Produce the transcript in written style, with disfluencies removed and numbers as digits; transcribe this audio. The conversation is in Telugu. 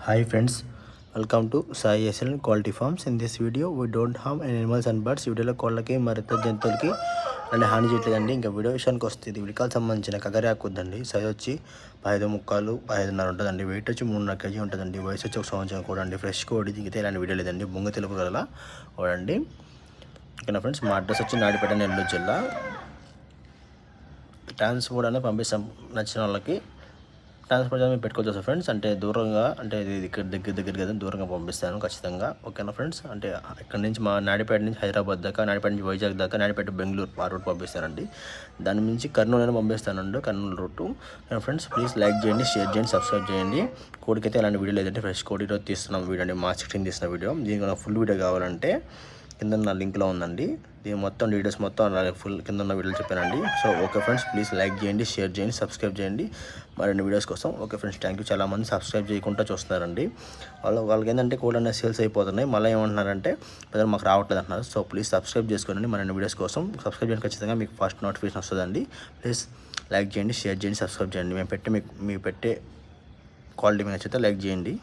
Hi friends, welcome to Sai SL Quality Farms. In this video, we don't harm animals and birds. వీడియోలో కోళ్ళకి మరి ఇతర జంతువులకి అంటే హాని చేయట్లేదండి. ఇంకా వీడియో విషయానికి వస్తే ఇది ఉడికాలకు సంబంధించిన కగరాకు వద్దండి. సైజ్ వచ్చి 15 15.5 ఉంటుందండి. వెయిట్ వచ్చి 3.5 kg ఉంటుందండి. వయసు వచ్చి 1 సంవత్సరం కూడా అండి. ఫ్రెష్ కోడి దిగితే ఇలాంటి వీడియో లేదండి. బొంగ తెలుపు గల కోడండి. ఓకేనా ఫ్రెండ్స్, మా అడ్రస్ వచ్చి నాడిపేట, నెల్లూరు జిల్లా. ట్రాన్స్పోర్ట్ అనేది పంపిస్తాం. నచ్చిన వాళ్ళకి ట్రాన్స్పోర్ట్ మేము పెట్టుకోవచ్చు ఫ్రెండ్స్. అంటే దూరంగా, అంటే ఇది ఇక్కడ దగ్గర కదా, దూరంగా పంపిస్తాను ఖచ్చితంగా. ఓకేనా ఫ్రెండ్స్, అంటే ఇక్కడ నుంచి మా నాడిపేట నుంచి హైదరాబాద్ దాకా, నాడిపేట నుంచి వైజాగ్ దాకా, నాడిపేట బెంగళూరు ఆ రూట్ పంపిస్తానండి. దాని నుంచి కర్నూలు అయినా పంపిస్తానండి, Kurnool route. Friends please like చేయండి, షేర్ చేయండి, సబ్స్క్రైబ్ చేయండి. కోడికైతే అలాంటి వీడియో లేదంటే ఫ్రెష్ కోడి ఈరోజు తీస్తున్నాం వీడియో అండి. మార్చ్ 16 తీసిన వీడియో. దీనికి ఫుల్ వీడియో కావాలంటే కింద నా లింక్లో ఉందండి. దీని మొత్తం డీటెయిల్స్ మొత్తం అలాగే ఫుల్ కింద ఉన్న వీడియోలు చెప్పానండి. So okay friends, please like చేయండి, షేర్ చేయండి, సబ్స్క్రైబ్ చేయండి మరిన్ని వీడియోస్ కోసం. Okay friends, thank you. చాలామంది సబ్స్క్రైబ్ చేయకుండా చూస్తున్నారండి. వాళ్ళకి ఏంటంటే కూడా సేల్స్ అయిపోతున్నాయి. మళ్ళీ ఏమంటున్నారంటే ప్రజలు మాకు రావట్లేదు అంటున్నారు. సో ప్లీజ్ సబ్స్క్రైబ్ చేసుకోండి మరిన్ని వీడియోస్ కోసం. సబ్స్క్రైబ్ చేయండి, ఖచ్చితంగా మీకు ఫస్ట్ నోటిఫికేషన్ వస్తుందండి. ప్లీజ్ లైక్ చేయండి, షేర్ చేయండి, సబ్స్క్రైబ్ చేయండి. మేము పెట్టే క్వాలిటీ మీద నచ్చితే లైక్ చేయండి.